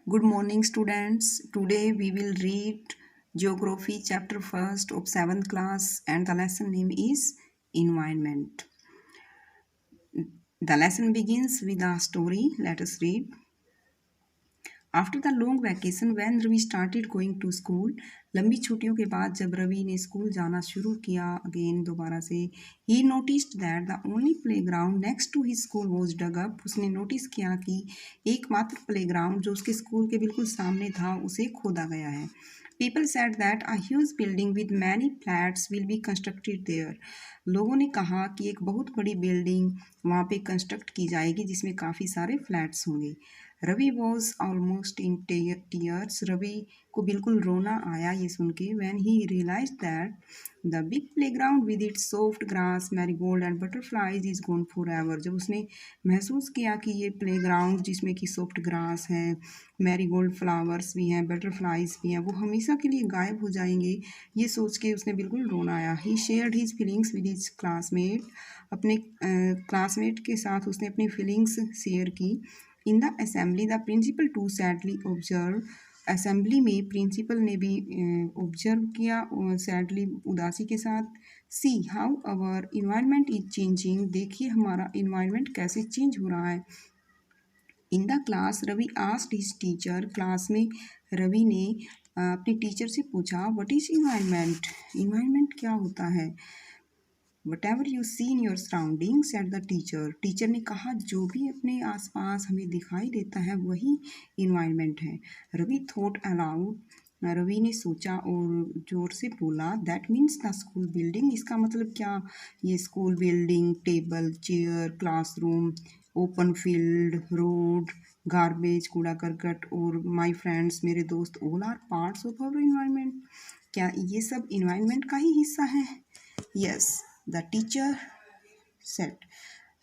Good morning, students. Today we will read Geography chapter first of 7th class, and the lesson name is Environment. The lesson begins with a story. Let us read. After the long vacation when Ravi started going to school, लंबी छुट्टियों के बाद जब रवि ने school जाना शुरू किया again दोबारा से, he noticed that the only playground next to his school was dug up. उसने नोटिस किया कि एकमात्र प्ले ग्राउंड जो उसके स्कूल के बिल्कुल सामने था उसे खोदा गया है। People said that a huge building with many flats will be constructed there. लोगों ने कहा कि एक बहुत बड़ी बिल्डिंग वहाँ पे कंस्ट्रक्ट की जाएगी जिसमें काफ़ी सारे फ्लैट्स होंगे। Ravi was almost in tears. Ravi को बिल्कुल रोना आया ये सुन के। When he realise that the big playground with its soft grass marigold and butterflies is gone forever. जब उसने महसूस किया कि ये प्ले ग्राउंड जिसमें कि सॉफ्ट ग्रास है, मैरीगोल्ड फ्लावर्स भी हैं, बटरफ्लाइज भी हैं, वो हमेशा के लिए गायब हो जाएंगे, ये सोच के उसने बिल्कुल रोना आया। He shared his feelings with his classmate. अपने क्लासमेट के साथ उसने अपनी फीलिंग्स शेयर की। In the assembly the principal to sadly observe. Assembly में प्रिंसिपल ने भी ऑब्जर्व किया सैडली उदासी के साथ। See how our environment is changing. देखिए हमारा इन्वायरमेंट कैसे चेंज हो रहा है। In the class Ravi asked his teacher. Class में रवि ने अपने टीचर से पूछा व्हाट इज इन्वायरमेंट। इन्वायरमेंट क्या होता है। Whatever you see in your surrounding said the teacher. Teacher ने कहा जो भी अपने आसपास हमें दिखाई देता है वही इन्वायरमेंट है। Ravi thought allowed. रवि ने सोचा और जोर से बोला that means the school building. इसका मतलब क्या। ये school building, table, chair, classroom, open field, road, garbage, कूड़ा करकट और माई फ्रेंड्स, मेरे दोस्त, all are parts of our environment. क्या ये सब इन्वायरमेंट का ही हिस्सा है। Yes the teacher said.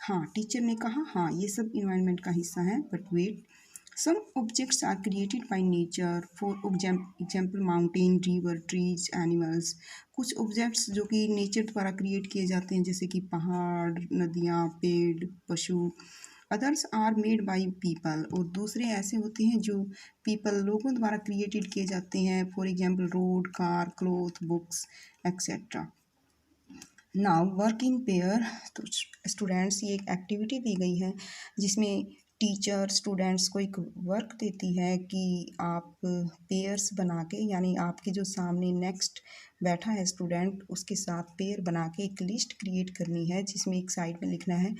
हाँ टीचर ने कहा हाँ ये सब इन्वायरमेंट का हिस्सा है। But wait, some objects are created by nature. For example mountain, river, trees, animals. कुछ ऑब्जेक्ट्स जो कि नेचर द्वारा क्रिएट किए जाते हैं जैसे कि पहाड़, नदियाँ, पेड़, पशु। Others are made by people. और दूसरे ऐसे होते हैं जो पीपल, लोगों द्वारा क्रिएटेड किए जाते हैं। For example road, car, cloth, books etcetera. Now work in pair. तो स्टूडेंट्स ये एक एक्टिविटी दी गई है जिसमें टीचर स्टूडेंट्स को एक वर्क देती है कि आप पेयर्स बना के, यानी आपके जो सामने नेक्स्ट बैठा है स्टूडेंट उसके साथ पेयर बना के एक लिस्ट क्रिएट करनी है जिसमें एक साइड में लिखना है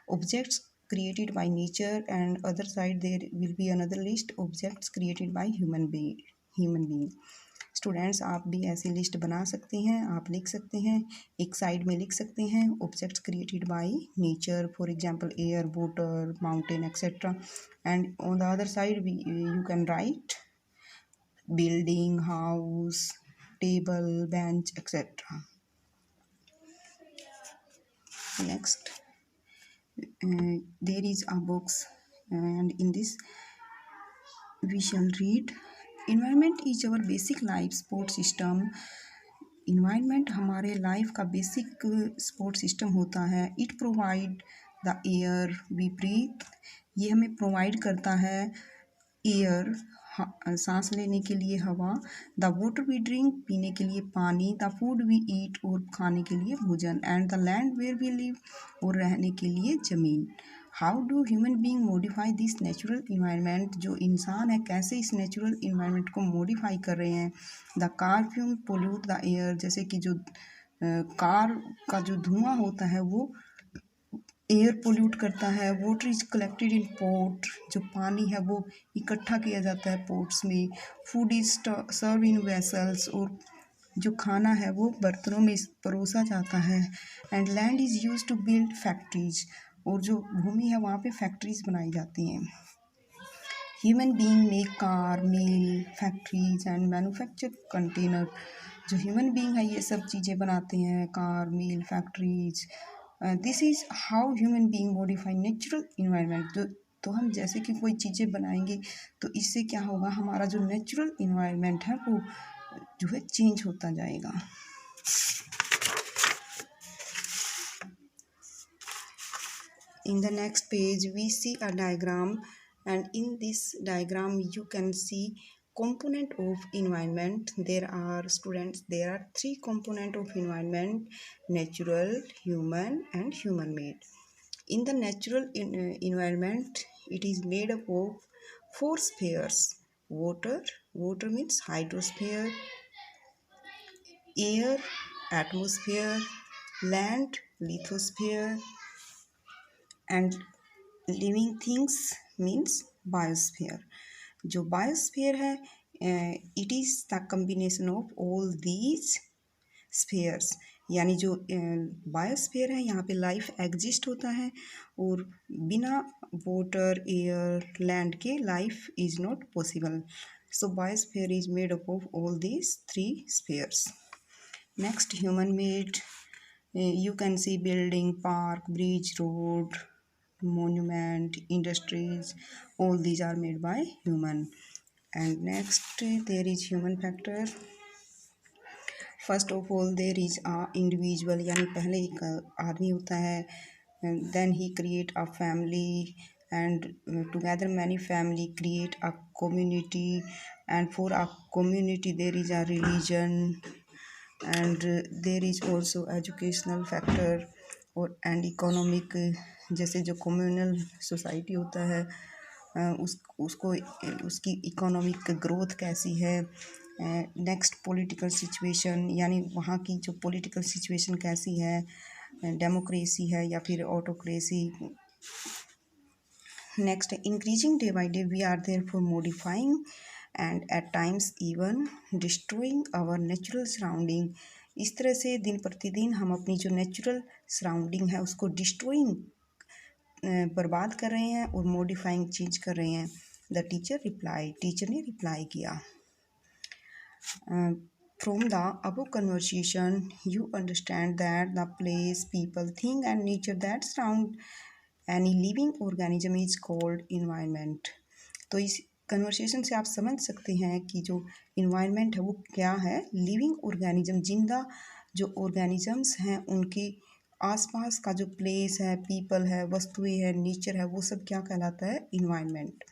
objects created by nature and other side there will be another list objects created by human being। Students आप भी ऐसी लिस्ट बना सकते हैं। आप लिख सकते हैं, एक साइड में लिख सकते हैं objects created by nature, for example air, water, mountain etcetera, and on the other side you can write building, house, table, bench etcetera. Next, there is a box and in this we shall read environment is our basic life support system। Environment हमारे life का basic support system होता है। It provide the air we breathe. ये हमें provide करता है air, सांस लेने के लिए हवा, द वाटर वी ड्रिंक, पीने के लिए पानी, द फूड वी ईट, और खाने के लिए भोजन, and the land where we live, और रहने के लिए ज़मीन। How do human being modify this natural environment. जो इंसान है कैसे इस नेचुरल इन्वायरमेंट को मॉडिफाई कर रहे हैं। The car fume pollute the air. जैसे कि जो कार का जो धुआं होता है वो एयर पोल्यूट करता है। Water is collected in port. जो पानी है वो इकट्ठा किया जाता है पोर्ट्स में। Food is serve in vessels. और जो खाना है वो बर्तनों में परोसा जाता है। And land is use to build factories. और जो भूमि है वहाँ पे फैक्ट्रीज बनाई जाती हैं। Human being make car, mill, factories and manufacture container. जो ह्यूमन बींग है ये सब चीज़ें बनाते हैं, car, mill, factories. This is how human being modify natural environment. तो हम जैसे कि कोई चीज़ें बनाएंगे तो इससे क्या होगा, हमारा जो नेचुरल इन्वायरमेंट है वो जो है चेंज होता जाएगा। In the next page we see a diagram And in this diagram you can see component of environment. There are students, there are three component of environment: natural, human and human made. In the natural environment, it is made up of four spheres: water, water means hydrosphere; air, atmosphere; land, lithosphere; and living things means biosphere. जो biosphere है, it is the combination of all these spheres. यानी जो biosphere है, यहाँ पे life exist होता है, और बिना वाटर, एयर, लैंड के life is not possible. So biosphere is made up of all these three spheres. Next, human made. You can see building, park, bridge, road, monument, industries, all these are made by human. And next there is human factor. First of all there is a individual, यानी पहले एक आदमी होता है, then he create a family, and together many family create a community, and for a community there is a religion, and there is also educational factor और and economic. जैसे जो communal society होता है, उसको उसकी इकोनॉमिक ग्रोथ कैसी है. Next, political situation, यानी वहाँ की जो पॉलिटिकल सिचुएशन कैसी है, डेमोक्रेसी है या फिर autocracy. Next, increasing day by day we are there for modifying and at times even destroying our natural surrounding. इस तरह से दिन प्रतिदिन हम अपनी जो नेचुरल सराउंडिंग है उसको डिस्ट्रॉइंग, बर्बाद कर रहे हैं और मॉडिफाइंग चेंज कर रहे हैं. द टीचर रिप्लाई, टीचर ने रिप्लाई किया. From the above conversation you understand that the place, people, thing and nature that surround any living organism is called environment. तो इस कन्वर्सेशन से आप समझ सकते हैं कि जो इन्वायरमेंट है वो क्या है. लिविंग ऑर्गेनिज्म, जिंदा जो ऑर्गेनिजम्स हैं उनके आसपास का जो प्लेस है, पीपल है, वस्तुएं हैं, नेचर है, वो सब क्या कहलाता है? Environment.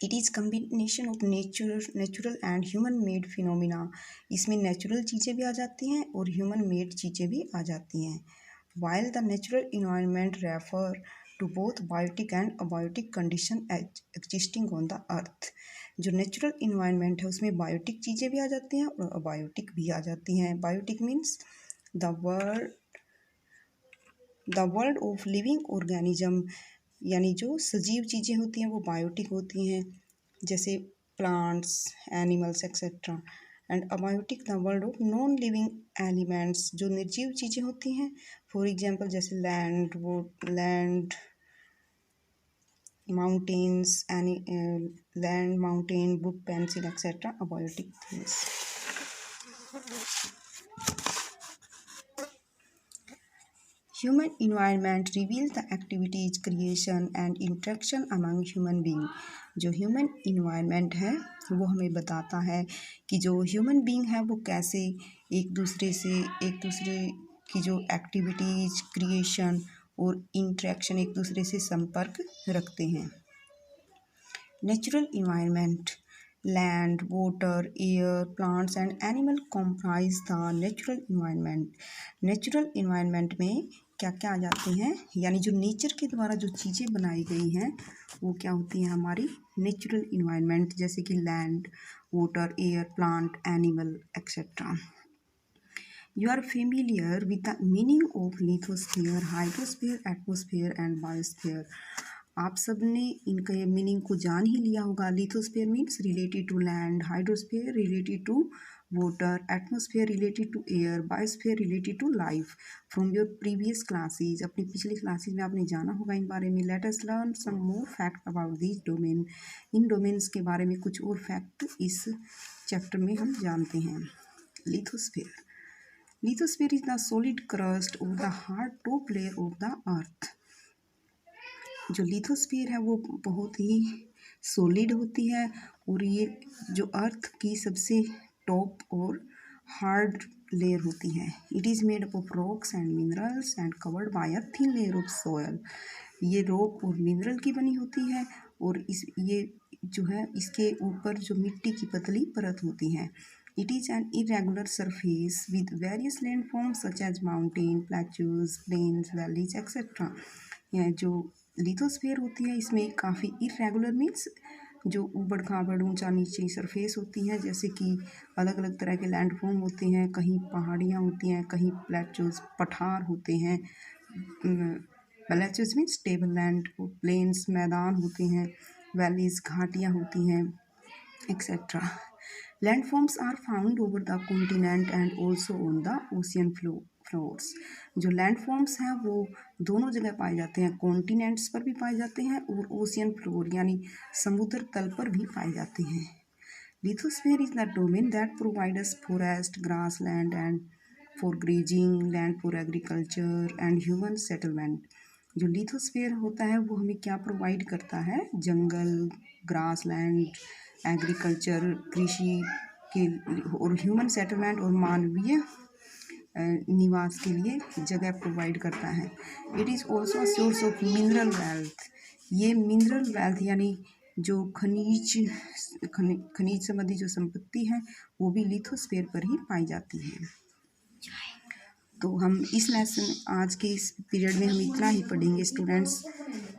It is combination of natural and human made phenomena. इसमें नेचुरल चीज़ें भी आ जाती हैं और ह्यूमन मेड चीज़ें भी आ जाती हैं. While the natural environment refer to both biotic and abiotic condition existing on the earth. जो नेचुरल इन्वायरमेंट है उसमें बायोटिक चीज़ें भी आ जाती हैं और अबायोटिक भी आ जाती हैं. Biotic means the world of living organism, यानी जो सजीव चीज़ें होती हैं वो बायोटिक होती हैं, जैसे plants, animals etcetera. And abiotic the world of non living elements, जो निर्जीव चीज़ें होती हैं, फॉर एग्जांपल जैसे land, mountains, land, mountain, book, pencil etcetera, abiotic things. Human environment reveals the activities, creation and interaction among human being. जो human environment है वो हमें बताता है कि जो ह्यूमन बीइंग है वो कैसे एक दूसरे की जो एक्टिविटीज़, क्रिएशन और इंटरेक्शन, एक दूसरे से संपर्क रखते हैं. Natural environment, land, water, air, plants and animal comprise the natural environment. Natural environment में क्या क्या आ जाती हैं, यानी जो नेचर के द्वारा जो चीज़ें बनाई गई हैं वो क्या होती हैं? हमारी नेचुरल इन्वायरमेंट, जैसे कि land, water, air, plant, animal etcetera. You are familiar with the meaning of lithosphere, hydrosphere, atmosphere and biosphere. आप सब ने इनका मीनिंग को जान ही लिया होगा. Lithosphere means related to land, hydrosphere related to water, atmosphere related to air, biosphere related to life. From your previous classes, अपनी पिछली क्लासेज में आपने जाना होगा इन बारे में. Let us learn some more fact about this domain. इन डोमेन्स के बारे में कुछ और फैक्ट इस चैप्टर में हम जानते हैं. Lithosphere. Lithosphere is the solid crust or the hard top layer of the earth. जो लिथोस्फीयर है वो बहुत ही सॉलिड होती है और ये जो अर्थ की सबसे टॉप और हार्ड लेयर होती है. It is made up of rocks and minerals and covered by a thin layer of soil. ये रॉक और मिनरल की बनी होती है और इस ये जो है इसके ऊपर जो मिट्टी की पतली परत होती है। It is an irregular surface with various landforms such as mountain, plateaus, plains, valleys etcetera. यह जो लिथोस्फीयर होती है इसमें काफ़ी इरेगुलर मीन्स जो ऊबड़ खाबड़ ऊंचा नीची सरफेस होती हैं, जैसे कि अलग अलग तरह के लैंडफॉर्म होते हैं, कहीं पहाड़ियाँ होती हैं, कहीं प्लेट्यूज पठार होते हैं। Plateaus means table land, plains मैदान होते हैं, वैलीज घाटियाँ होती हैं etcetera. Landforms are found over the continent and also on the ocean floors. जो लैंडफॉर्म्स हैं वो दोनों जगह पाए जाते हैं, कॉन्टिनेंट्स पर भी पाए जाते हैं और ओशियन फ्लोर यानी समुद्र तल पर भी पाए जाते हैं। Lithosphere is the domain that provide us forest, grass land and for grazing, land for agriculture and human settlement. जो लिथोस्फीयर होता है वो हमें क्या प्रोवाइड करता है? जंगल, ग्रास लैंड, एग्रीकल्चर कृषि के और ह्यूमन सेटलमेंट और मानवीय निवास के लिए जगह प्रोवाइड करता है। It is also source of mineral wealth. ये मिनरल वेल्थ यानी जो खनिज संबंधी जो संपत्ति है वो भी लिथोस्फीयर पर ही पाई जाती है। तो हम इस लेसन आज के इस पीरियड में हम इतना ही पढ़ेंगे स्टूडेंट्स।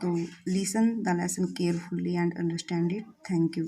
तो listen the lesson carefully and understand it. Thank you.